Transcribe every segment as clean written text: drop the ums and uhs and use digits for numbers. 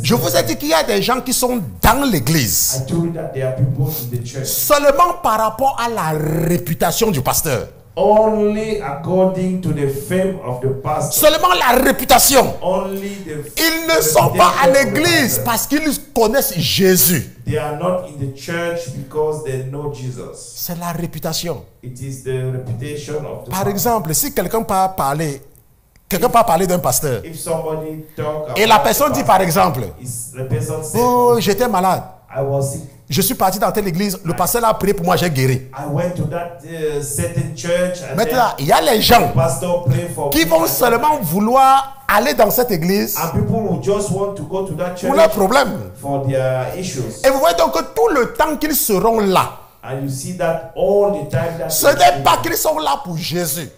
Je vous ai dit qu'il y a des gens qui sont dans l'église seulement par rapport à la réputation du pasteur. Only according to the fame of the pastor. Seulement la réputation. Only Ils ne sont pas à l'église parce qu'ils connaissent Jésus. They are not in the church because they know Jesus. C'est la réputation. It is the reputation of the Par exemple, si quelqu'un peut parler d'un pasteur et la personne dit par exemple, oh, j'étais malade, je suis parti dans telle église, le pasteur a prié pour moi, j'ai guéri. Maintenant, il y a les gens qui vont seulement vouloir aller dans cette église pour leurs problèmes. Et vous voyez donc que tout le temps qu'ils seront là, ce n'est pas qu'ils sont là pour Jésus.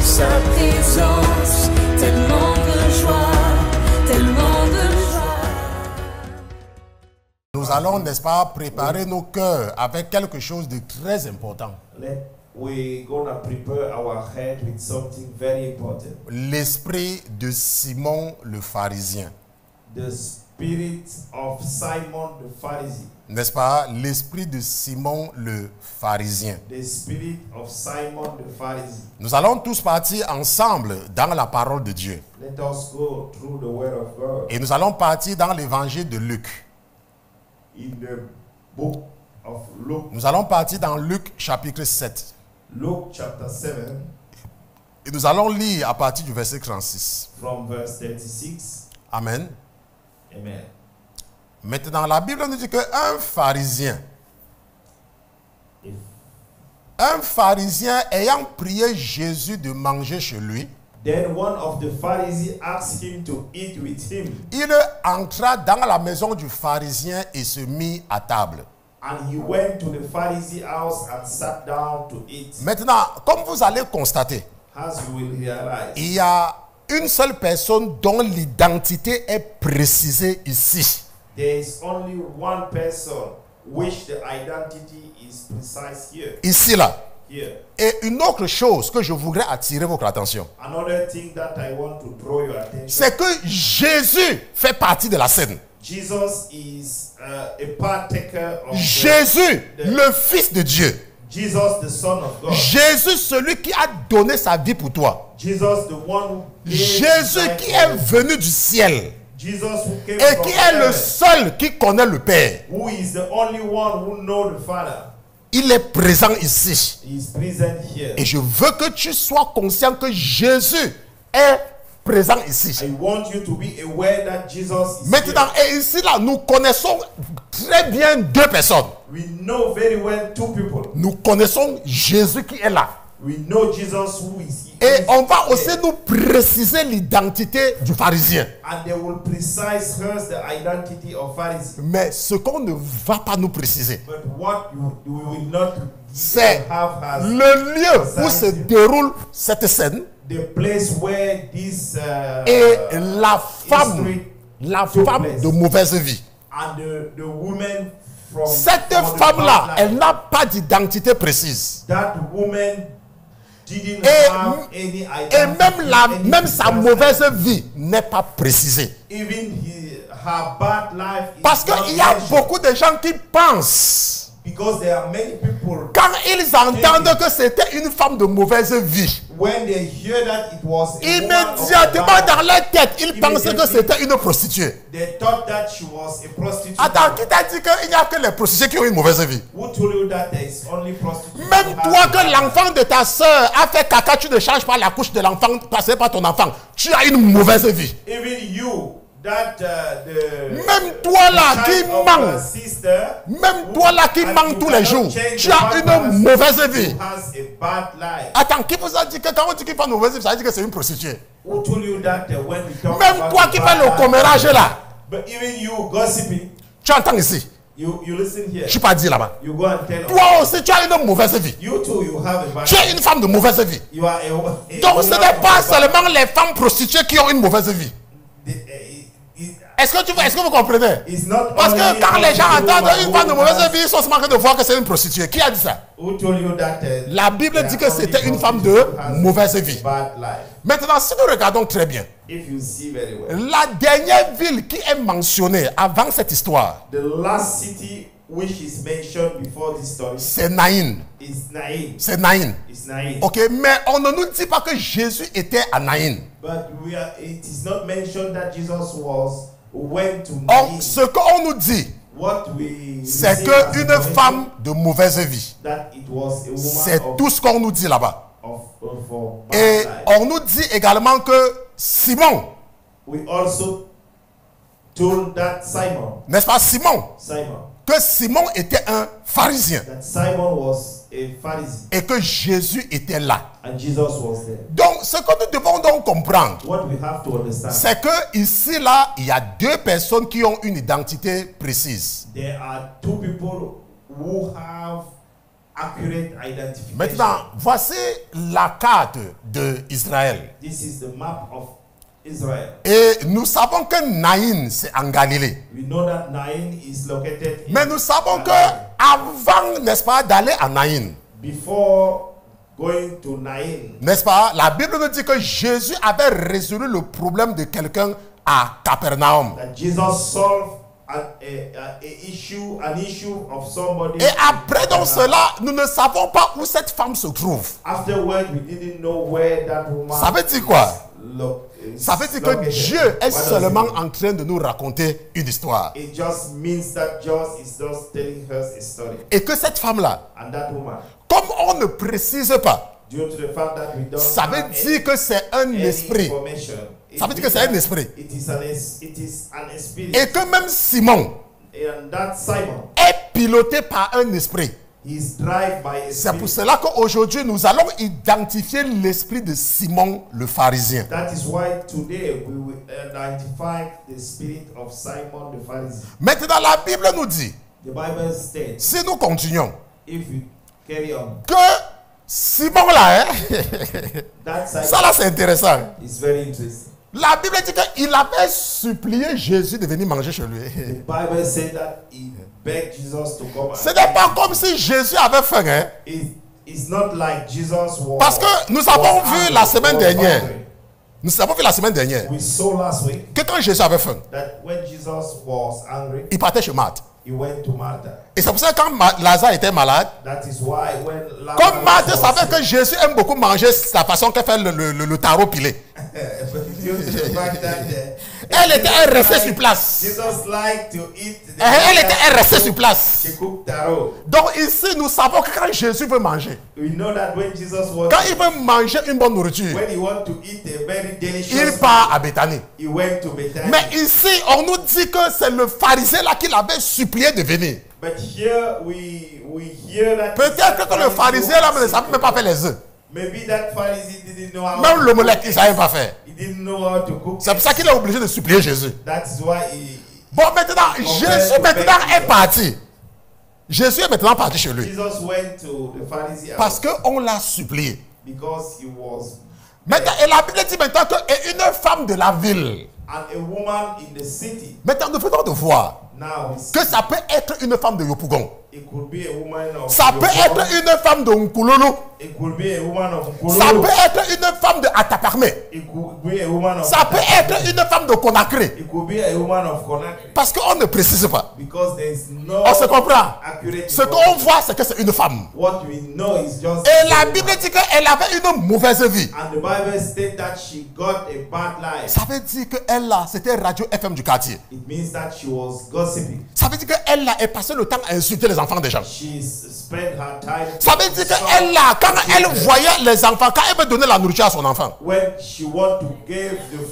Sa présence, tellement de joie, tellement de joie. Nous allons, n'est-ce pas, préparer nos cœurs avec quelque chose de très important. We're gonna prepare our head with something very important. L'esprit de Simon le pharisien. The spirit of Simon the Pharisee. N'est-ce pas? L'esprit de Simon le pharisien. The spirit of Simon the Pharisee. Nous allons tous partir ensemble dans la parole de Dieu. Let us go through the word of God. Et nous allons partir dans l'évangile de Luc. In the book of Luke. Nous allons partir dans Luc chapitre 7. Luke chapter 7. Et nous allons lire à partir du verset 36. From verse 36. Amen. Amen. Maintenant, la Bible nous dit qu'un pharisien, ayant prié Jésus de manger chez lui, then one of the Pharisees asked him to eat with him. Il entra dans la maison du pharisien et se mit à table. And he went to the Pharisee house and sat down to eat. Maintenant, comme vous allez constater, as you will realize, il y a une seule personne dont l'identité est précisée ici. There is only one person which the identity is precise here. Ici là. Here. Et une autre chose que je voudrais attirer votre attention, Another thing that I want to draw your attention, c'est que Jésus fait partie de la scène. Jesus is a partaker of Jésus, le Fils de Dieu. Jesus, the Son of God. Jésus, celui qui a donné sa vie pour toi. Jesus, the one who Jésus qui est venu du ciel. Jesus who came et qui est le seul qui connaît le Père. Who is the only one who knows the Father. Il est présent ici. He is present here. Et je veux que tu sois conscient que Jésus est présent ici. I want you to be aware that Jesus is Maintenant, here. et ici là, nous connaissons très bien deux personnes. We know very well two people. Nous connaissons Jésus qui est là. We know Jesus who is here. Et on va aussi nous préciser l'identité du pharisien. And they will precise first the identity of Pharisee. Mais ce qu'on ne va pas nous préciser, But what you will not c'est have as le lieu où se déroule cette scène. The place where this et la femme de mauvaise vie. And the woman from cette femme-là, elle n'a pas d'identité précise. That woman didn't have any identity, et même sa mauvaise vie n'est pas précisée. Even her bad life is parce qu'il y a beaucoup de gens qui pensent Because there are many people. Quand ils entendent que c'était une femme de mauvaise vie, when they hear that it was a immédiatement dans leur tête, ils pensaient que c'était une prostituée. They thought that she was a prostitute. Attends, qui t'a dit qu'il n'y a que les prostituées qui ont une mauvaise vie? Who told you that there is only prostitutes? Même toi, que l'enfant de ta soeur a fait caca, tu ne changes pas la couche de l'enfant, passé par ton enfant. Tu as une mauvaise vie. Even you. That, même toi là qui manque, même toi là qui manque tous les jours, tu as une mauvaise vie. Attends, qui vous a dit que quand on dit qu'il fait une mauvaise vie, ça veut dire que c'est une prostituée? Who told you that même toi qui fais le commérage là, tu entends ici. You listen here. Je ne suis pas dit là-bas. Toi aussi, tu as une mauvaise vie. You too, you have a tu es une femme de mauvaise vie. Donc ce n'est pas seulement les femmes prostituées qui ont une mauvaise vie. Est-ce que vous comprenez? Parce que quand les gens entendent une femme de mauvaise vie, ils sont marqués de voir que c'est une prostituée. Qui a dit ça? La Bible dit que c'était une femme de mauvaise vie. Maintenant, si nous regardons très bien, la dernière ville qui est mentionnée avant cette histoire, c'est Naïn. C'est Naïn. Ok, mais on ne nous dit pas que Jésus était à Naïn. Ce qu'on nous dit, c'est qu'une femme de mauvaise vie. C'est tout ce qu'on nous dit là-bas. Et on nous dit également que Simon, n'est-ce pas Simon? Que Simon était un pharisien. Et que Jésus était là. Donc, ce que nous devons donc comprendre, c'est que ici, là, il y a deux personnes qui ont une identité précise. Maintenant, voici la carte d'Israël. Et nous savons que Naïn, c'est en Galilée. Mais nous savons que avant, n'est-ce pas, d'aller à Naïn, n'est-ce pas, la Bible nous dit que Jésus avait résolu le problème de quelqu'un à Capernaum. Et après donc cela, nous ne savons pas où cette femme se trouve. Ça veut dire quoi? Ça veut dire que Dieu est seulement en train de nous raconter une histoire. Et que cette femme-là, comme on ne précise pas, ça veut dire que c'est un esprit. Ça veut dire que c'est un esprit. Et que même Simon est piloté par un esprit. C'est pour cela qu'aujourd'hui nous allons identifier l'esprit de Simon le pharisien. Maintenant la Bible nous dit, si nous continuons, que Simon là, ça là c'est intéressant. La Bible dit qu'il avait supplié Jésus de venir manger chez lui. Ce n'est pas comme si Jésus avait faim. Hein? Parce que nous avons vu la semaine dernière. Nous avons vu la semaine dernière que quand Jésus avait faim, il partait chez Marthe. Et c'est pour ça que quand Lazare était malade, comme Marthe savait que Jésus aime beaucoup manger la façon qu'elle fait le taro pilé, elle était restée sur place. Elle était restée sur place. Donc ici, nous savons que quand Jésus veut manger, quand il veut manger une bonne nourriture, il part à Béthanie. Mais ici, on nous dit que c'est le pharisien là qui l'avait supplié de venir. Peut-être que le pharisien là ne savait même pas faire les œufs. Même l'omelette, il ne savait pas faire. C'est pour ça qu'il est obligé de supplier Jésus. Bon, maintenant, Jésus maintenant est parti. Jésus est maintenant parti chez lui. Parce qu'on l'a supplié. Maintenant, et la Bible dit maintenant qu'une femme de la ville. Maintenant, nous venons de voir que ça peut être une femme de Yopougon. Ça peut être une femme de Nkulolo. Ça peut être une femme de Ataparme. Ça peut être une femme de Conakry. Parce qu'on ne précise pas. On se comprend. Ce qu'on voit, c'est que c'est une femme. Et la Bible dit qu'elle avait une mauvaise vie. Ça veut dire qu'elle, c'était Radio FM du quartier. Ça veut dire qu'elle est passé le temps à insulter les enfants des gens. Ça veut dire qu'elle, quand elle voyait les enfants, quand elle veut donner la nourriture à son enfant,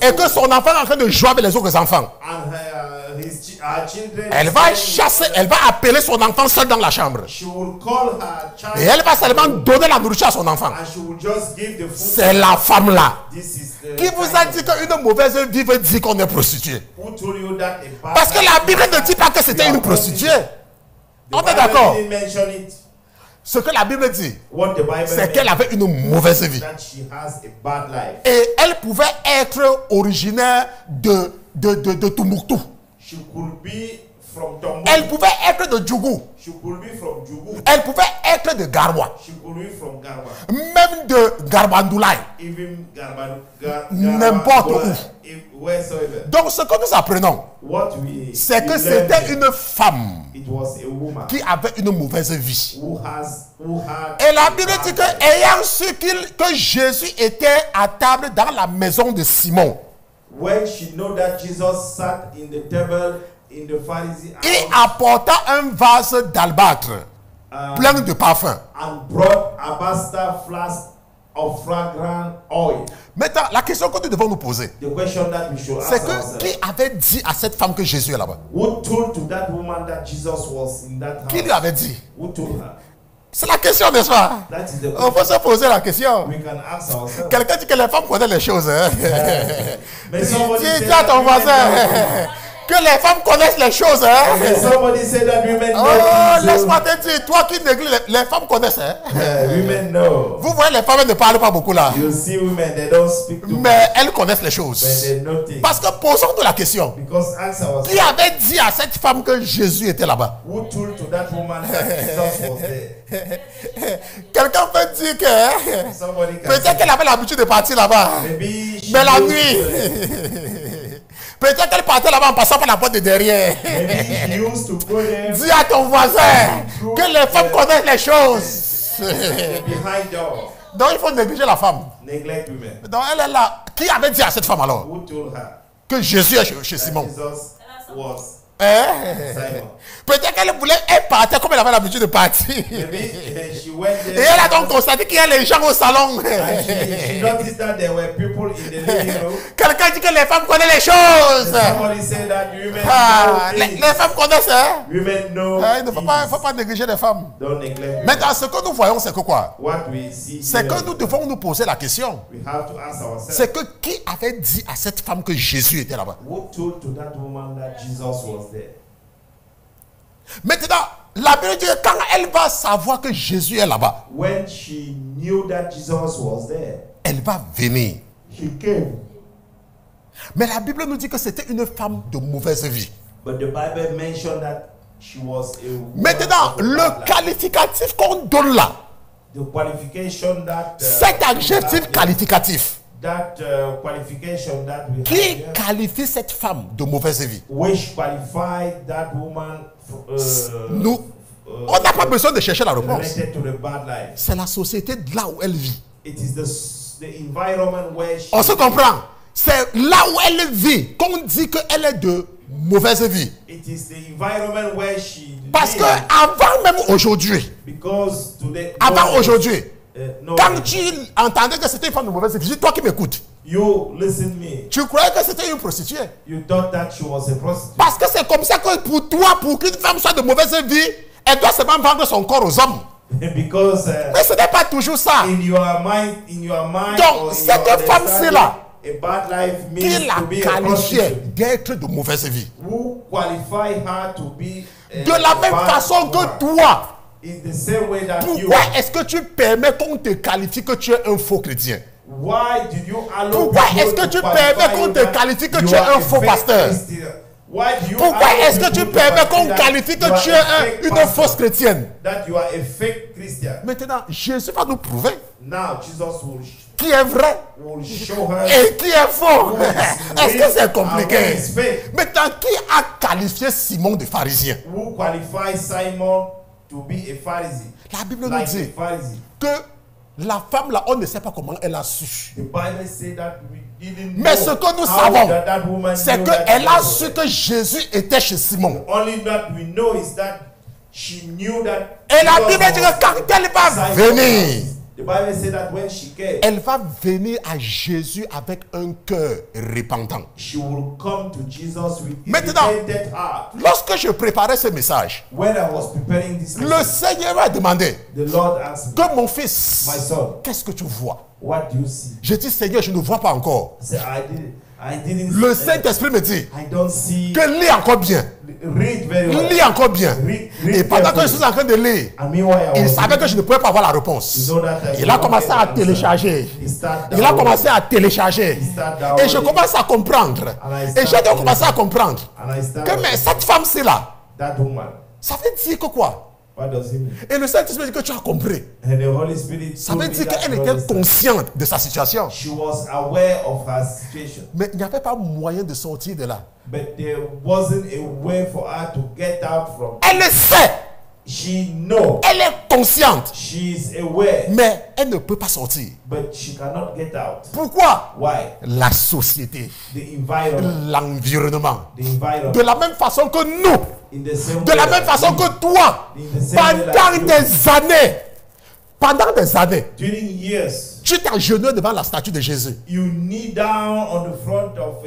et que son enfant est en train de jouer avec les autres enfants, elle va chasser, elle va appeler son enfant seul dans la chambre. Et elle va seulement donner la nourriture à son enfant. C'est la femme là qui vous a dit qu'une mauvaise vie veut dire qu'on est prostitué. Parce que la Bible ne dit pas que c'était une prostituée. On est d'accord. Ce que la Bible dit, c'est qu'elle avait une mauvaise vie. Et elle pouvait être originaire de Tombouctou. Elle pouvait être de Djougou. Elle pouvait être de Garwa. Même de Garbandoulaye. N'importe où. Donc ce que nous apprenons, c'est que c'était une femme qui avait une mauvaise vie. Et la Bible dit que, ayant su que Jésus était à table dans la maison de Simon, il apporta un vase d'albâtre plein de parfums. Maintenant, la question que nous devons nous poser, c'est que qui avait dit à cette femme que Jésus est là-bas? Qui lui avait dit? C'est la question, n'est-ce pas? On peut se poser la question. Quelqu'un dit que les femmes connaissent les choses. Hein? Dis à ton voisin que les femmes connaissent les choses. Hein? Oh, laisse-moi te dire, toi qui négliges, les femmes connaissent. Hein? Vous voyez, les femmes ne parlent pas beaucoup là. Mais elles connaissent les choses. Parce que posons-nous la question. Qui avait dit à cette femme que Jésus était là-bas? Quelqu'un peut dire que peut-être qu'elle avait l'habitude de partir là-bas. Mais la nuit, peut-être qu'elle partait là-bas en passant par la porte de derrière. Dis à ton voisin que les femmes connaissent les choses. Donc il faut négliger la femme. Donc elle est là. Qui avait dit à cette femme alors que Jésus est chez Simon? Peut-être qu'elle voulait, elle partait comme elle avait l'habitude de partir. Et elle a donc constaté qu'il y a les gens au salon. Quelqu'un dit que les femmes connaissent les choses. Les femmes connaissent, hein? Il ne faut pas négliger les femmes. Maintenant, ce que nous voyons, c'est que quoi? C'est que nous devons nous poser la question. C'est que qui avait dit à cette femme que Jésus était là-bas? Maintenant, la Bible dit que quand elle va savoir que Jésus est là-bas, elle va venir. Mais la Bible nous dit que c'était une femme de mauvaise vie. Maintenant, le qualificatif qu'on donne là, cet adjectif qualificatif, qui qualifie cette femme de mauvaise vie? Nous, on n'a pas besoin de chercher la réponse. C'est la société de là où elle vit. On se comprend. C'est là où elle vit qu'on dit qu'elle est de mauvaise vie. Parce que avant même aujourd'hui, quand tu entendais que c'était une femme de mauvaise vie, toi qui m'écoutes, tu croyais que c'était une prostituée. Parce que c'est comme ça que pour toi, pour qu'une femme soit de mauvaise vie, elle doit seulement vendre son corps aux hommes. Mais ce n'est pas toujours ça. Donc, cette femme-ci là, qui la qualifiait d'être de mauvaise vie. De la même façon que toi, pourquoi est-ce que tu permets qu'on te qualifie que tu es un faux chrétien? Pourquoi est-ce que tu permets qu'on te qualifie que tu es un faux pasteur? Pourquoi est-ce que tu permets qu'on qualifie que tu es une fausse chrétienne? Maintenant, Jésus va nous prouver qui est vrai et qui est faux. Est-ce que c'est compliqué? Maintenant, qui a qualifié Simon de pharisien? La Bible nous dit que la femme là, on ne sait pas comment elle a su. Mais ce que nous savons, c'est qu'elle a su que Jésus était chez Simon. Et la Bible dit que quand elle va venir, elle va venir à Jésus avec un cœur repentant. Maintenant, lorsque je préparais ce message, le Seigneur m'a demandé que mon fils, qu'est-ce que tu vois? Je dis, Seigneur, je ne vois pas encore. Le Saint-Esprit me dit que lis encore bien. Lis encore bien. Et pendant que je suis en train de lire, il savait que je ne pouvais pas avoir la réponse. Il a commencé à télécharger. Il a commencé à télécharger. Et je commence à comprendre. Et j'ai donc commencé à comprendre que mais cette femme-ci là, ça veut dire que quoi? Et le Saint-Esprit dit que tu as compris. Ça veut dire qu'elle était consciente de sa situation. Mais il n'y avait pas moyen de sortir de là. Elle le sait. Elle est consciente. Mais elle ne peut pas sortir. Pourquoi? La société, l'environnement. De la même façon que nous, de la même façon que toi, pendant des années, tu t'agenouilles devant la statue de Jésus.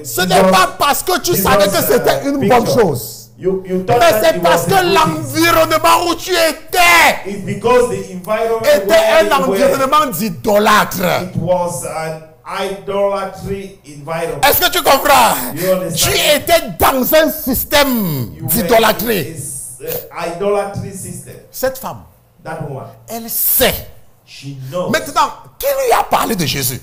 Ce n'est pas parce que tu savais que c'était une bonne chose. Mais c'est parce que l'environnement où tu étais était un environnement d'idolâtre. Est-ce que tu comprends? Tu étais dans un système d'idolâtrie. Cette femme, elle sait. Maintenant, qui lui a parlé de Jésus?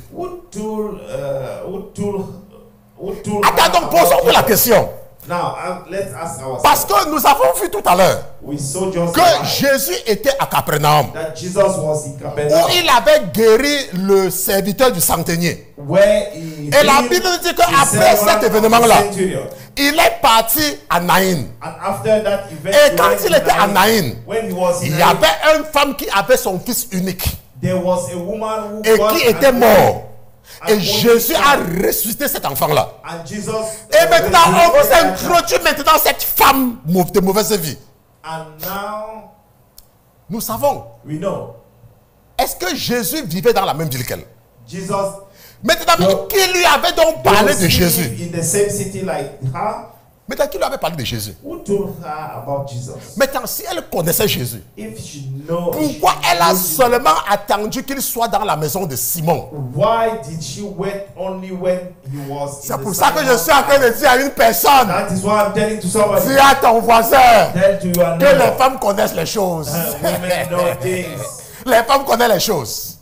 Attends, donc posons-nous la question. Parce que nous avons vu tout à l'heure que Jésus était à Capernaum, où il avait guéri le serviteur du centenier. Et la Bible dit qu'après cet événement-là, il est parti à Naïn. Et quand il était à Naïn, il y avait une femme qui avait son fils unique et qui était mort. Et Jésus a ressuscité cet enfant-là. Et maintenant, on vous introduit maintenant cette femme de mauvaise vie. Nous savons. Est-ce que Jésus vivait dans la même ville qu'elle? Maintenant, qui lui avait donc parlé de Jésus? Maintenant, qui lui avait parlé de Jésus? Maintenant, si elle connaissait Jésus, pourquoi elle a seulement attendu qu'il soit dans la maison de Simon? C'est pour ça que je suis en train de dire à une personne, dis à ton voisin que les femmes connaissent les choses. Les femmes connaissent les choses.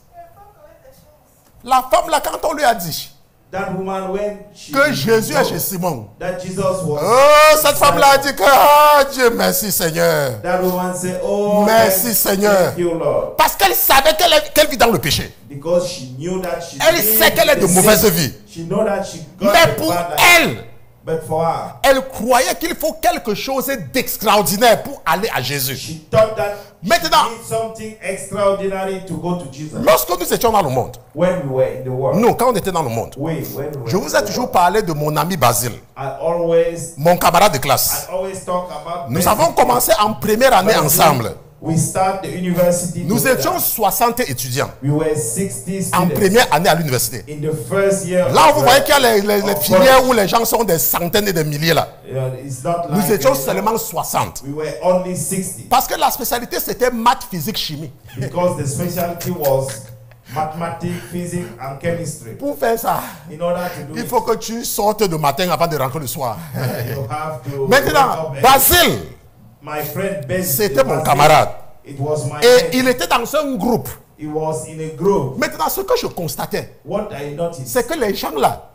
La femme là, quand on lui a dit que Jésus est chez Simon, cette femme là a dit que Dieu merci Seigneur, merci Seigneur, parce qu'elle savait qu'elle vit dans le péché. Elle sait qu'elle est de mauvaise vie. Mais pour elle, elle croyait qu'il faut quelque chose d'extraordinaire pour aller à Jésus. Maintenant, lorsque nous étions dans le monde, nous, quand on était dans le monde, je vous ai toujours parlé de mon ami Basile, mon camarade de classe. Nous avons commencé en première année ensemble. Nous étions 60 étudiants en première année à l'université. Là, vous voyez qu'il y a les filières où les gens sont des centaines et des milliers là. Nous étions seulement 60. Parce que la spécialité c'était maths, physique, chimie. Pour faire ça, il faut que tu sortes de matin avant de rentrer le soir. Maintenant, Basile, c'était mon camarade. Et il était dans un groupe. Maintenant, ce que je constatais, c'est que les gens là,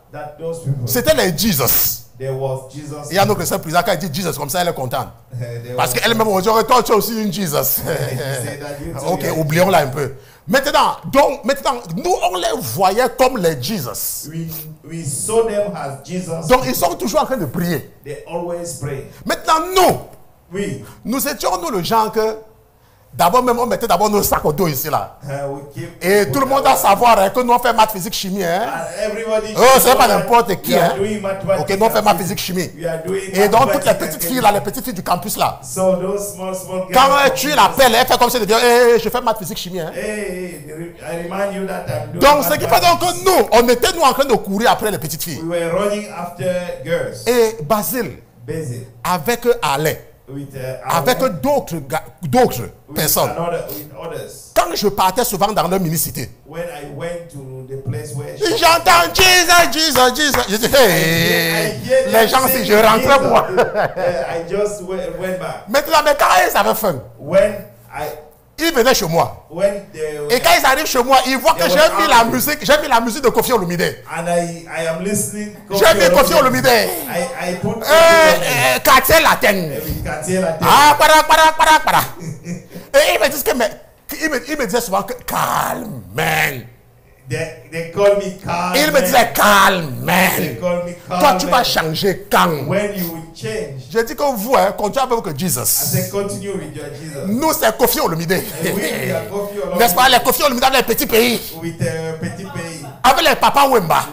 c'était les Jesus. Il y a notre sœur Prisa, quand elle dit Jesus comme ça, elle est contente. Parce qu'elle-même, on dirait, toi, tu es aussi une Jesus. Ok, oublions-la un peu. Maintenant, nous, on les voyait comme les Jesus. We saw them as Jesus. Donc, ils sont toujours en train de prier. They always pray. Maintenant, nous étions, nous, le genre que, d'abord même, on mettait d'abord nos sacs au dos ici, là. Et tout le monde doit savoir que nous, on fait maths, physique, chimie. Hein? Oh, c'est pas n'importe qui. Hein? Ok, nous, on fait maths, physique, chimie. Et donc, toutes les petites filles, là, les petites filles du campus, là. Quand tu l'appelles, elle fait comme si elle dit, hey, je fais maths, physique, chimie. Hein? Donc, ce qui fait donc que nous, on était, nous, en train de courir après les petites filles. Et Basile, avec Alain, avec d'autres personnes. Quand je partais souvent dans leur minicité, j'entends Jesus, Jesus, Jesus. Je dis, hey, les gens, si je rentrais moi. Maintenant, mais quand ils avaient faim, ils venaient chez moi. Et quand ils arrivent chez moi, ils voient que j'ai mis la musique de Kofi Olomide. J'ai mis Kofi Olomide. Quartier latin. Ah, para. Et ils me disent que, ils me disaient souvent que calme, man. They call me calm. Il me disait calme, man. They call me calm. Toi, tu vas changer quand. When you will change. Je dis que vous, continuez avec que Jesus. I say continue with your Jesus. Nous, c'est Kofi Olomide. N'est-ce pas, les Kofi Olomide avec les petits pays. With petits pays. Avec les Papa Wemba.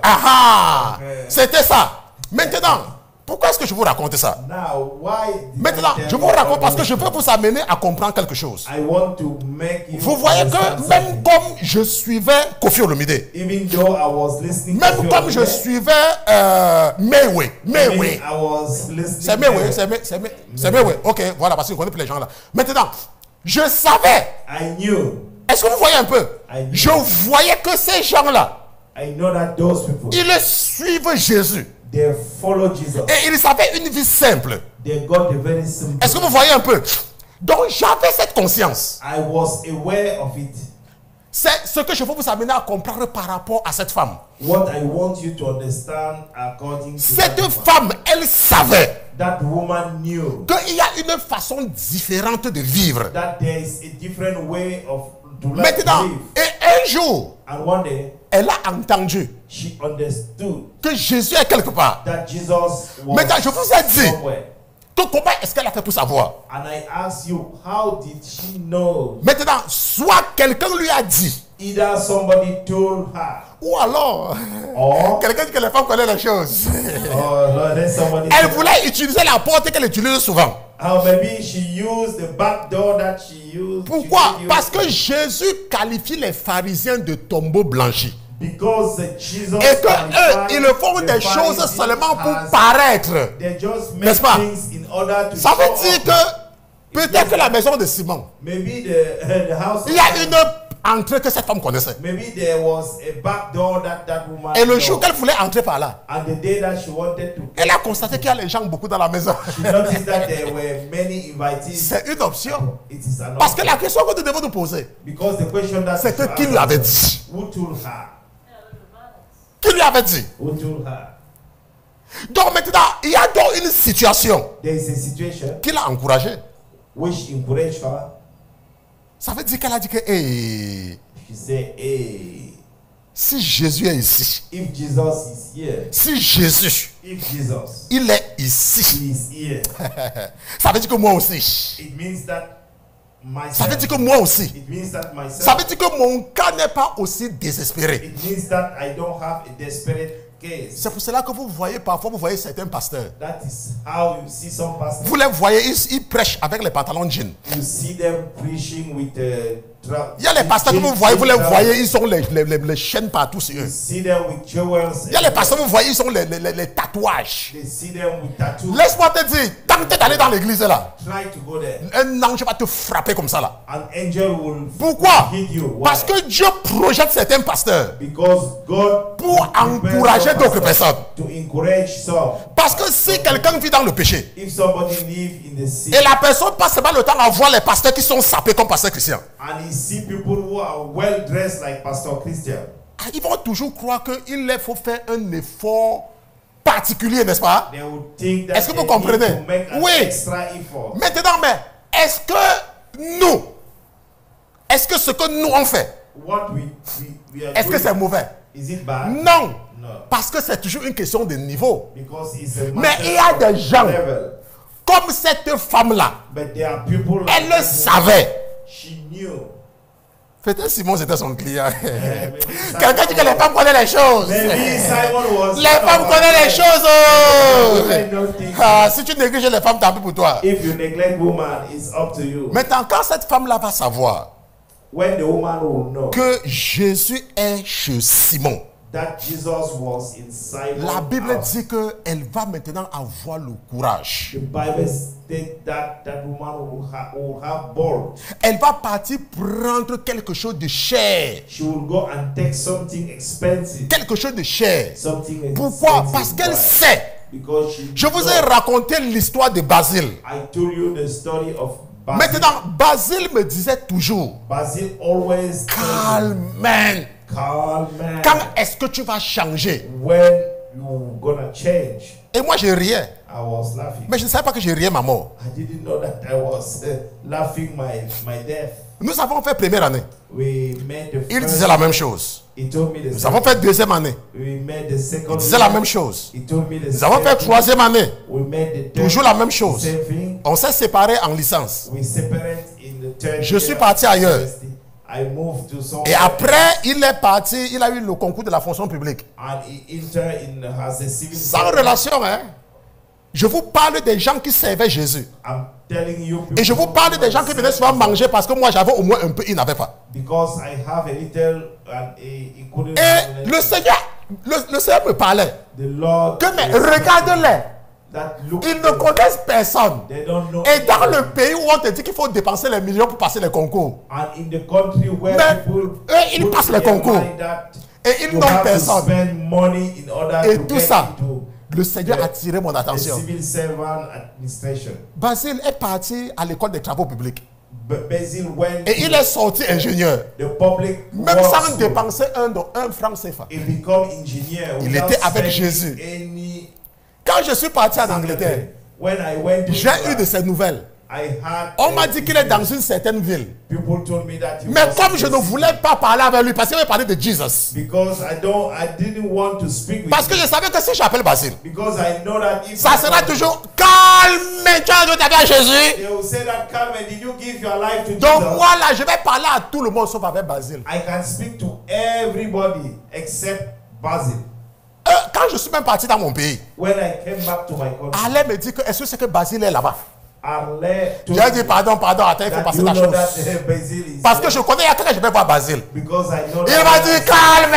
Ah, c'était ça. Maintenant, pourquoi est-ce que je vous raconte ça? Maintenant, je vous raconte parce que je veux vous amener à comprendre quelque chose. Vous voyez que même comme je suivais Kofi Olomide, même comme je suivais Mewe, c'est Mewe, ok, voilà, parce que je connais plus les gens là. Maintenant, je savais, est-ce que vous voyez un peu? Je voyais que ces gens-là, ils suivent Jésus. They follow Jesus. Et ils avaient une vie simple. They got a very simple. Est-ce que vous voyez un peu? Donc j'avais cette conscience. I was aware of it. C'est ce que je veux vous amener à comprendre par rapport à cette femme. What I want you to understand according to cette femme, elle savait that woman knew qu'il y a une façon différente de vivre. That there is a different way of to live. Maintenant, et un jour, and one day, elle a entendu que Jésus est quelque part. Maintenant, je vous ai dit que comment est-ce qu'elle a fait pour savoir? And I ask you, how did she know? Maintenant, soit quelqu'un lui a dit, either somebody told her, ou alors quelqu'un dit que les femmes connaissent les choses. Elle voulait utiliser la porte qu'elle utilise souvent. Maybe she used the back door that she used. Pourquoi? Parce que Jésus qualifie les pharisiens de tombeaux blanchis. Et que eux, ils font des choses seulement pour paraître. N'est-ce pas? Ça veut dire que peut-être que la maison de Simon, il y a une entrée que cette femme connaissait. Et le jour qu'elle voulait entrer par là, elle a constaté qu'il y a les gens beaucoup dans la maison. C'est une option. Parce que la question que nous devons nous poser, c'est que qui lui avait dit? Qui lui avait dit? Donc maintenant, il y a donc une situation qui l'a encouragé. Ça veut dire qu'elle a dit que si Jésus est ici, si Jésus il est ici, ça veut dire que moi aussi. Ça veut dire que moi aussi. Ça veut dire que mon cas n'est pas aussi désespéré. C'est pour cela que vous voyez parfois, vous voyez certains pasteurs. Vous les voyez, ils prêchent avec les pantalons jeans. Il y a les pasteurs que vous les voyez, ils ont les chaînes partout sur eux. Il y a les pasteurs que vous voyez, ils ont les tatouages. Laisse-moi te dire, tant que tu es allé dans l'église là, un ange va te frapper comme ça là. Pourquoi? Parce que Dieu projette certains pasteurs pour encourager d'autres personnes. Parce que si quelqu'un vit dans le péché, et la personne passe pas le temps à voir les pasteurs qui sont sapés comme pasteur Christian, see people who are well dressed like Pastor Christian. Ils vont toujours croire qu'il faut faire un effort particulier, n'est-ce pas? Est-ce que vous comprenez? Oui. Maintenant, mais est-ce que ce que nous on fait, est-ce que c'est mauvais? Non. Parce que c'est toujours une question de niveau. Mais il y a des gens, comme cette femme-là, elle le savait. Peut-être Simon c'était son client. Quelqu'un dit que les femmes connaissent les choses. Les femmes connaissent les choses. Si tu négliges les femmes, tant pis pour toi. Maintenant, quand cette femme-là va savoir que Jésus est chez Simon, la Bible dit qu'elle va maintenant avoir le courage. Elle va partir prendre quelque chose de cher. Quelque chose de cher. Pourquoi? Parce qu'elle sait. Je vous ai raconté l'histoire de Basile. Maintenant, Basile me disait toujours, calme. Quand est-ce que tu vas changer? Et moi je riais. Mais je ne savais pas que je riais ma mort. Nous avons fait première année. Il disait la même chose. Nous avons fait deuxième année. Il disait la même chose. Nous avons fait troisième année. Toujours la même chose. On s'est séparés en licence. Je suis parti ailleurs. Et après, il est parti, il a eu le concours de la fonction publique. Sans relation, hein. Je vous parle des gens qui servaient Jésus. Et je vous parle des gens qui venaient souvent manger parce que moi j'avais au moins un peu, ils n'avaient pas. Et le Seigneur me parlait. Que mais regarde-les. Ils ne connaissent personne. Et dans le pays où on te dit qu'il faut dépenser les millions pour passer les concours, mais eux, ils passent les concours. Et ils n'ont personne. Et tout ça, le Seigneur a attiré mon attention. Basile est parti à l'école des travaux publics. Et il est sorti ingénieur. Même sans dépenser un franc CFA. Il était avec Jésus. Quand je suis parti en Angleterre, j'ai eu de ces nouvelles. On m'a dit qu'il est dans une certaine ville. Mais comme je ne voulais pas parler avec lui, parce qu'il avait parlé de Jésus. Parce que je savais que si j'appelle Basile, ça sera toujours calme, tu as donné ta vie à Jésus. Donc moi là, je vais parler à tout le monde sauf avec Basile. Quand je suis même parti dans mon pays, Alain me dit que est-ce que c'est que Basile est là-bas? J'ai dit pardon, attends, il faut passer la chose. Parce que je connais à quel je vais voir Basile. Il m'a dit calme.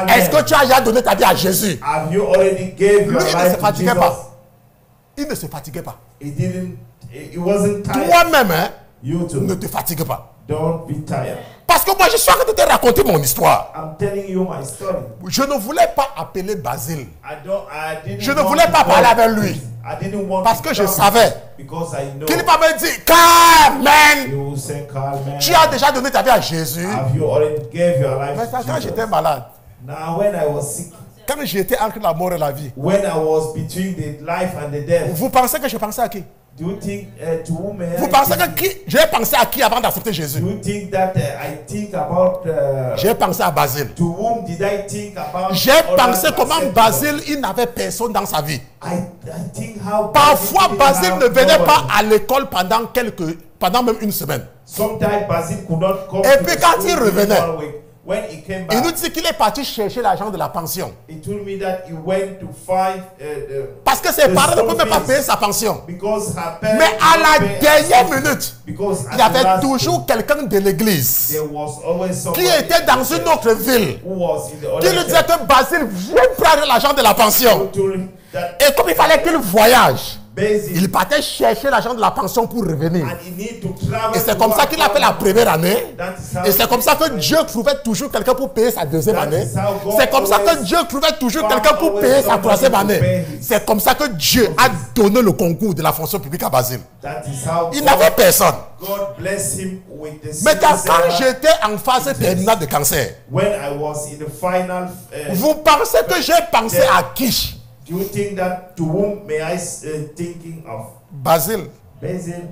Est-ce que tu as déjà donné ta vie à Jésus? Lui, il ne se fatiguait pas. Il ne se fatiguait pas. Toi-même, hein, ne te fatigue pas. Parce que moi, je suis en train de te raconter mon histoire. Je ne voulais pas appeler Basile. Je ne voulais pas parler avec lui. Parce que je savais qu'il va me dire, calme. Tu as déjà donné ta vie à Jésus. Mais quand j'étais malade, quand j'étais entre la mort et la vie, vous pensez que je pensais à qui? Vous pensez que j'ai pensé à qui avant d'accepter Jésus? J'ai pensé à Basile. J'ai pensé comment Basile, il n'avait personne dans sa vie. Parfois, Basile ne venait pas à l'école pendant même une semaine. Et puis quand il revenait, il nous dit qu'il est parti chercher l'argent de la pension. Parce que ses parents ne pouvaient même pas payer sa pension. Mais à la dernière minute, il y avait toujours quelqu'un de l'église qui était dans une autre ville qui lui disait que Basile vient prendre l'argent de la pension. Et comme il fallait qu'il voyage, il partait chercher l'argent de la pension pour revenir. Et c'est comme ça qu'il a fait la première année. Et c'est comme ça que Dieu trouvait toujours quelqu'un pour payer sa deuxième année. C'est comme ça que Dieu trouvait toujours quelqu'un pour payer sa troisième année. C'est comme ça que Dieu a donné le concours de la fonction publique à Basile. Il n'avait personne. Mais quand j'étais en phase terminale de cancer, vous pensez que j'ai pensé à Kish? Do you think that to whom may I thinking of? Basile. Basil.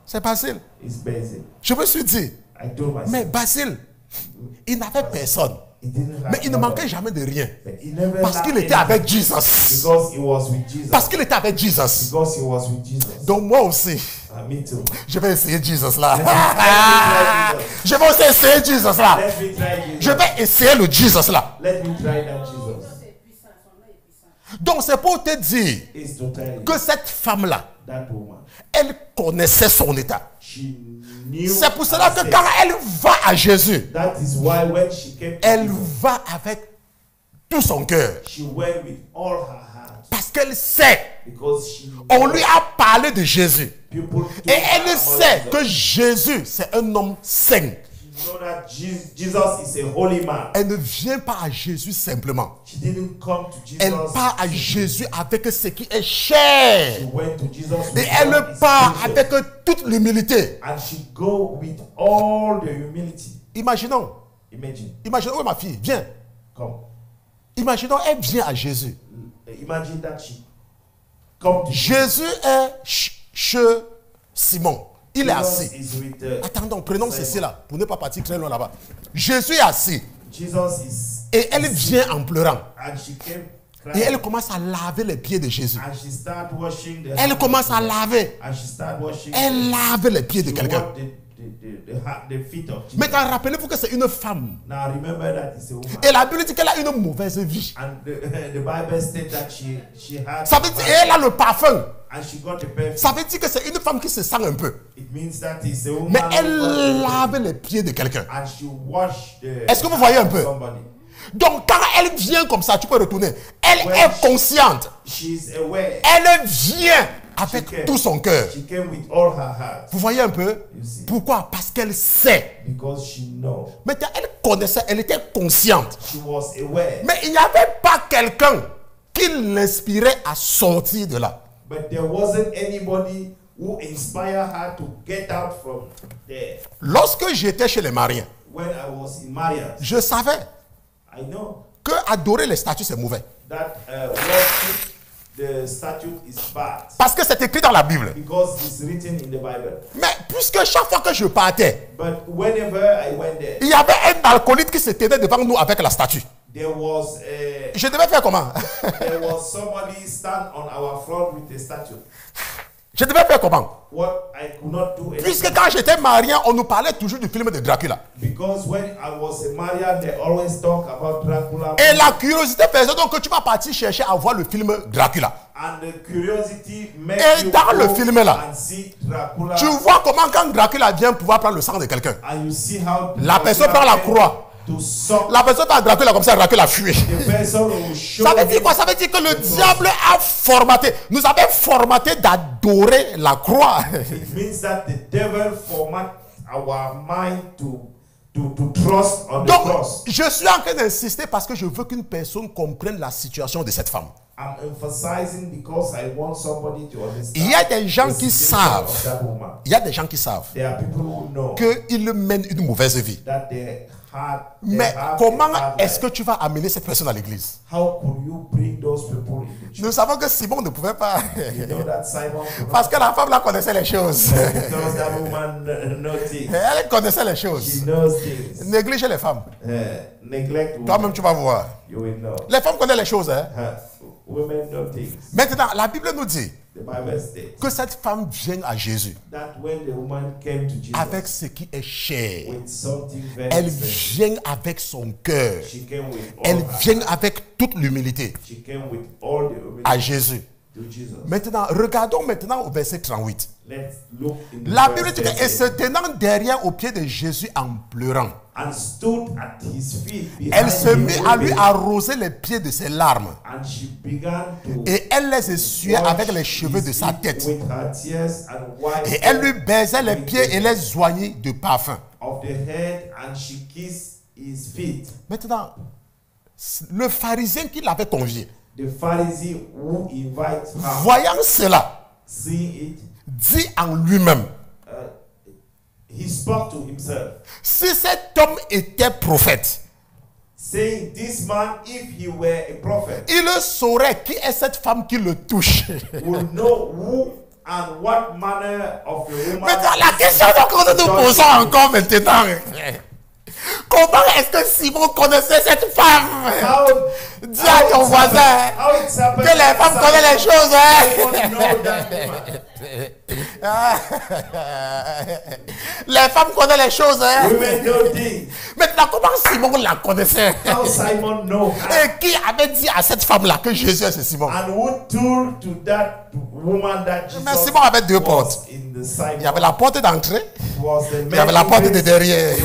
C'est Basile. It's Basil. Je me suis dit, mais Basile, il n'avait personne. Mais il ne manquait jamais de rien. Parce qu'il était avec Jesus. Parce qu'il était avec Jesus. Donc moi aussi, je vais essayer Jesus là. Je vais aussi essayer Jesus là. Je vais essayer le Jesus là. Donc c'est pour te dire que cette femme-là, elle connaissait son état. C'est pour cela que quand elle va à Jésus, elle va avec tout son cœur. Parce qu'elle sait, on lui a parlé de Jésus. Et elle sait que Jésus, c'est un homme saint. Elle ne vient pas à Jésus simplement. Elle part à Jésus avec ce qui est cher. Et elle part avec toute l'humilité. Imaginons, où est ma fille? Viens. Imaginons, elle vient à Jésus. Jésus est chez Simon. Il est assis. Attendons, prenons ceci là, pour ne pas partir très loin là-bas. Jésus est assis. Et elle vient en pleurant. Et elle commence à laver les pieds de Jésus. Elle commence à laver. Elle lave les pieds de quelqu'un. Maintenant, rappelez-vous que c'est une femme. Et la Bible dit qu'elle a une mauvaise vie. Ça veut dire qu'elle a le parfum. Ça veut dire que c'est une femme qui se sent un peu. Mais elle lave les pieds de quelqu'un. Est-ce que vous voyez un peu? Donc quand elle vient comme ça, tu peux retourner. Elle est consciente. Elle vient avec tout son cœur. Vous voyez un peu? Pourquoi? Parce qu'elle sait. Maintenant, elle connaissait, elle était consciente. Mais il n'y avait pas quelqu'un qui l'inspirait à sortir de là. Lorsque j'étais chez les Mariens, je savais que adorer les statues c'est mauvais. Parce que c'est écrit dans la Bible. Mais puisque chaque fois que je partais, il y avait un alcoolique qui se tenait devant nous avec la statue. Je devais faire comment? Je devais faire comment? Puisque quand j'étais marié, on nous parlait toujours du film de Dracula. Et la curiosité faisait donc que tu vas partir chercher à voir le film Dracula. Et dans le film là, tu vois comment quand Dracula vient pouvoir prendre le sang de quelqu'un, la personne prend la croix. La personne par Dracula comme ça, Dracula fuit. Ça veut dire quoi? Ça veut dire que le diable a formaté. Nous avons formaté d'adorer la croix. Donc, je suis en train d'insister parce que je veux qu'une personne comprenne la situation de cette femme. Il y a des gens qui savent. Il y a des gens qui savent qu'ils mènent une mauvaise vie. Mais comment est-ce que tu vas amener cette personne à l'église? Nous savons que Simon ne pouvait pas. Parce que la femme là connaissait les choses. Elle connaissait les choses. Négligez les femmes. Toi-même tu vas voir. Les femmes connaissent les choses. Hein? Maintenant, la Bible nous dit que cette femme vient à Jésus avec ce qui est cher. Elle vient avec son cœur. Elle vient avec toute l'humilité à Jésus. Maintenant, regardons maintenant au verset 38. La Bible dit qu'elle se tenant derrière au pied de Jésus en pleurant, elle se mit à lui arroser les pieds de ses larmes et elle les essuyait avec les cheveux de sa tête et elle lui baisait les pieds et les oignait de parfum. Maintenant, le pharisien qui l'avait convié, voyant cela, dit en lui-même, si cet homme était prophète, saying this man, if he were a prophet, il saurait qui est cette femme qui le touche. Would know who and what manner of a woman. Maintenant, la question que nous nous posons encore maintenant. Comment est-ce que Simon connaissait cette femme? Dis à ton voisin que les femmes connaissent les choses. Les femmes connaissent les choses. Maintenant, comment Simon la connaissait? Et qui avait dit à cette femme-là que Jésus est Simon? Mais Simon avait deux portes. Il y avait la porte d'entrée. Il y avait la porte de derrière.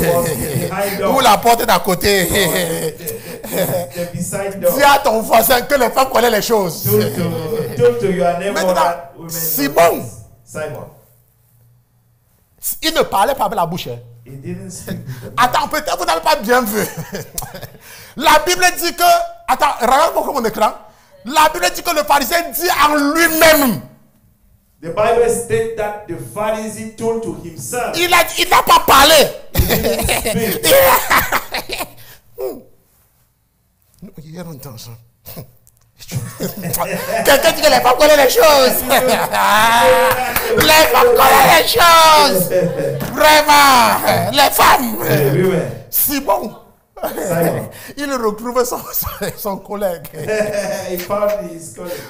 Ou la porte d'à côté. Dis à ton voisin que les femmes connaissent les choses. Maintenant, Simon, il ne parlait pas avec la bouche. Attends, peut-être vous n'avez pas bien vu. La Bible dit que... Attends, regarde-moi mon écran. La Bible dit que le pharisien dit en lui-même. The Bible states that the Pharisee told to himself. Il n'a pas parlé. Hier on entend ça. Quelqu'un dit que les femmes connaissent les choses. Les femmes connaissent les choses. Vraiment. Les femmes. Simon. Il retrouve son collègue.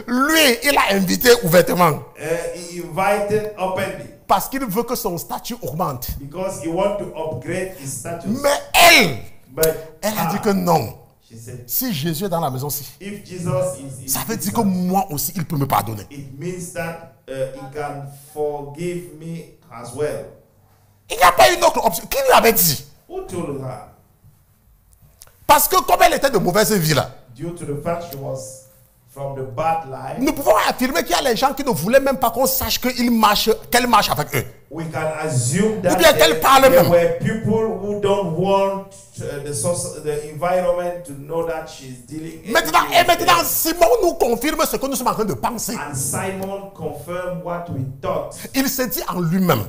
Lui, il a invité ouvertement. He invited openly. Parce qu'il veut que son statut augmente. Because he want to upgrade his status. Mais elle a dit que non. Si Jésus est dans la maison, ça veut dire que moi aussi, il peut me pardonner. It means that he can forgive me as well. Il n'y a pas une autre option. Qui lui avait dit? Who told her? Parce que comme elle était de mauvaise vie là, due to the fact she was from the bad life, nous pouvons affirmer qu'il y a les gens qui ne voulaient même pas qu'on sache qu'elle marche avec eux. We can assume that ou bien qu'elle parle même. Were people who don't want the environment to know that she's dealing. Maintenant, Simon nous confirme ce que nous sommes en train de penser. And Simon confirmed what we thought. Il se dit en lui-même.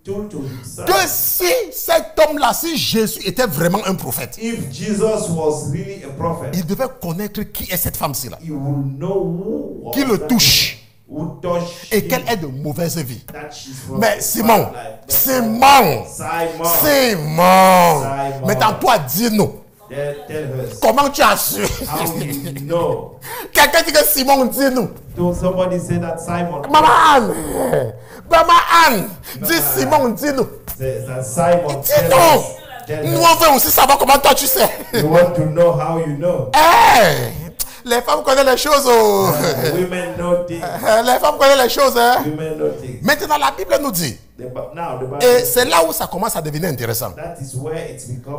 Que si cet homme-là, si Jésus était vraiment un prophète, if Jesus was really a prophet, il devait connaître qui est cette femme-ci là, he would know qui le touche et qu'elle est de mauvaise vie. Mais Simon, maintenant toi dis-nous, comment tu as su? Quelqu'un dit que Simon, dis-nous. Somebody say that Simon. Maman Anne, dis Simon, dis-nous. Dis-nous. Nous on veut aussi savoir comment toi tu sais. You want to know how you know. Hey, les femmes connaissent les choses. Women know things. Les femmes connaissent les choses. Women know things. Maintenant la Bible nous dit. Et c'est là où ça commence à devenir intéressant.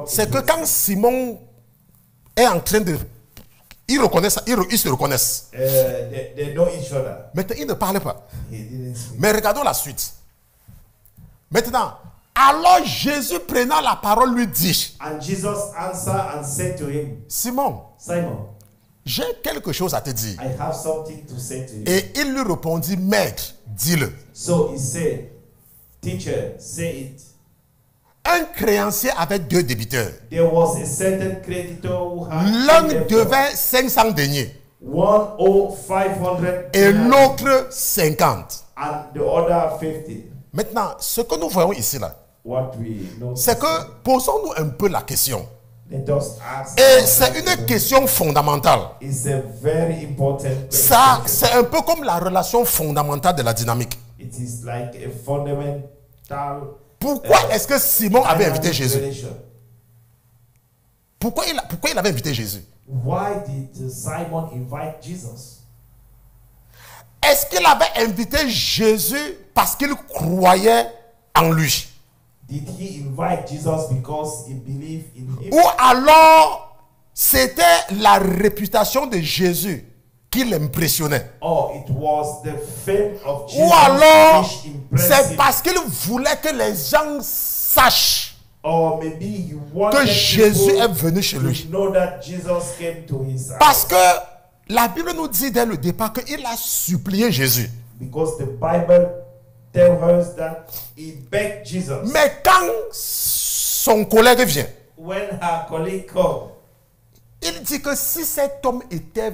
C'est que quand Simon est en train de... Ils se reconnaissent. They know each other. Maintenant, ils ne parlent pas. Mais regardons la suite. Maintenant, alors Jésus prenant la parole lui dit. And Jesus answered and said to him, Simon, j'ai quelque chose à te dire. I have something to say to you. Et il lui répondit, Maître, dis-le. So he said, Teacher, say it. Un créancier avait deux débiteurs. There was a certain creditor who had l'un devait 500 deniers. One owed 500 et l'autre 50. And the other 50. Maintenant, ce que nous voyons ici là, c'est que posons-nous un peu la question. Et c'est une question fondamentale. Ça, c'est un peu comme la relation fondamentale de la dynamique. Pourquoi est-ce que Simon avait invité Jésus? Pourquoi il avait invité Jésus? Why did Simon invite Jesus? Est-ce qu'il avait invité Jésus parce qu'il croyait en lui? Did he invite Jesus because he believed in him? Ou alors c'était la réputation de Jésus qui l'impressionnait? Oh, it was the fame of Jesus. Ou alors c'est parce qu'il voulait que les gens sachent que Jésus est venu chez lui. Parce que la Bible nous dit dès le départ qu'il a supplié Jésus. Because the Bible tells us that he begged Jesus. Mais quand son collègue vient, when her colleague comes, Il dit que si cet homme était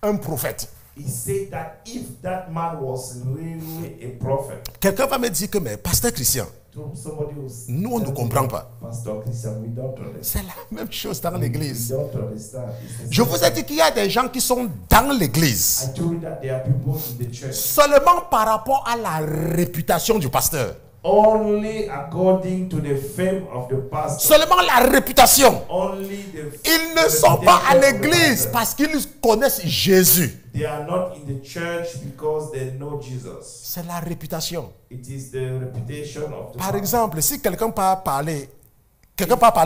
un prophète, he said that if that man was really a prophet, quelqu'un va me dire que, mais pasteur Christian, somebody was nous on ne comprend pas. Pastor Christian, we don't understand. C'est la même chose dans l'église. We don't understand. Je vous ai dit qu'il y a des gens qui sont dans l'église I told you that there are people in the church. seulement par rapport à la réputation du pasteur. Only according to the fame of the pastor. Seulement la réputation. Only the Ils ne sont pas à l'église parce qu'ils connaissent Jésus. They are not in the church because they know Jesus. C'est la réputation. It is the reputation of the Par exemple, si quelqu'un peut parler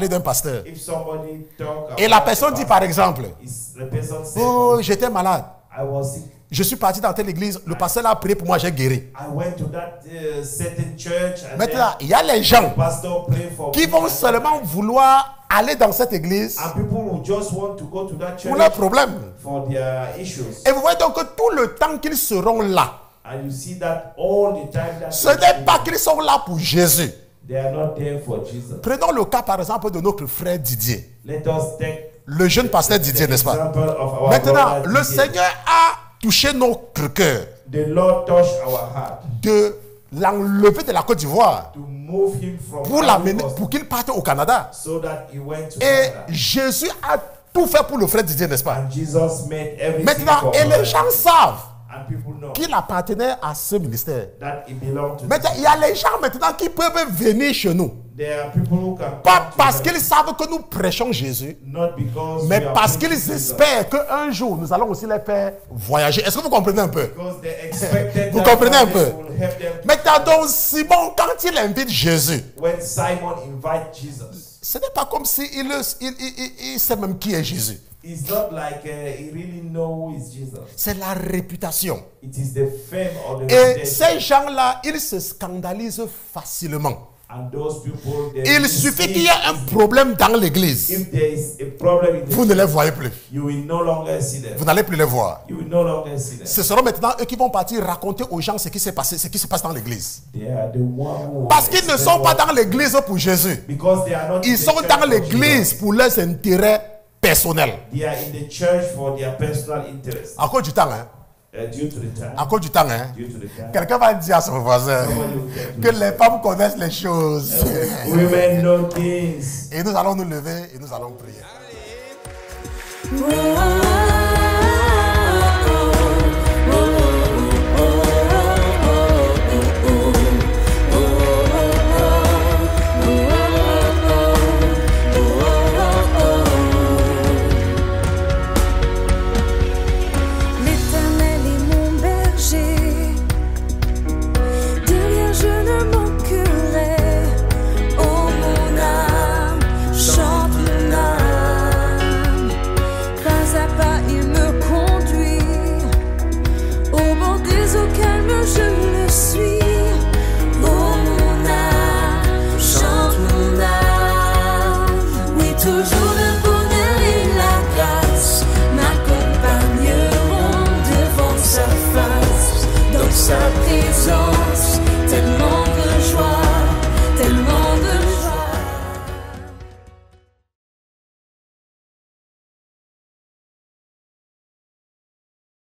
d'un pasteur if somebody talk et la personne dit par exemple, the person said, oh, j'étais malade. I was sick. Je suis parti dans telle église, le pasteur a prié pour moi, j'ai guéri. I went to that certain church and Maintenant, il y a les gens the pastor prayed for qui me vont and seulement vouloir aller dans cette église and people who just want to go to that church pour leurs problèmes. for their issues. Et vous voyez donc que tout le temps qu'ils seront là, And you see that all the time that ce n'est pas qu'ils sont là pour Jésus. they are not there for Jesus. Prenons le cas par exemple de notre frère Didier, Let us take le jeune pasteur Didier, the n'est-ce pas? example of our Maintenant, brother le Didier. Seigneur a touché notre cœur The Lord touched our heart de l'enlever de la Côte d'Ivoire to move him from pour l'amener, Ivory Coast pour qu'il parte au Canada. so that he went to Et Canada. Jésus a tout fait pour le frère Didier, n'est-ce pas? And Jesus made everything Maintenant, for et les us. gens savent And people know qu'il appartenait à ce ministère. that he belonged to Maintenant, il y a les gens maintenant qui peuvent venir chez nous. There are people who can Pas come to parce them, qu'ils savent que nous prêchons Jésus, not because mais we are parce preaching qu'ils Jesus, espèrent qu'un jour, nous allons aussi les faire voyager. Est-ce que vous comprenez un peu? because they expected Vous that comprenez un one peu? day will help them. Maintenant, donc, Simon, quand il invite Jésus, When Simon invite Jesus, ce n'est pas comme s'il il sait même qui est Jésus. it's not like he really know who is Jesus. C'est la réputation. It is the fame or the Et reputation. ces gens-là, ils se scandalisent facilement. And those people, they Il suffit qu'il y ait un problème dans l'église. if there is a problem in the Vous ne les voyez plus. you will no longer see them. Vous n'allez plus les voir. You will no longer see them. Ce seront maintenant eux qui vont partir raconter aux gens ce qui s'est passé, ce qui se passe dans l'église. They are the one who Parce qu'ils ne sont pas dans l'église pour Jésus. because they are not in Ils the sont church dans for l'église Jesus. pour leurs intérêts personnels. They are in the church for their personal interest. À cause du temps, hein? Due to the time. À cause du temps, hein? Due to the time. Quelqu'un va dire à son voisin que les femmes connaissent les choses. Women know things. Et nous allons nous lever et nous allons prier. Oh,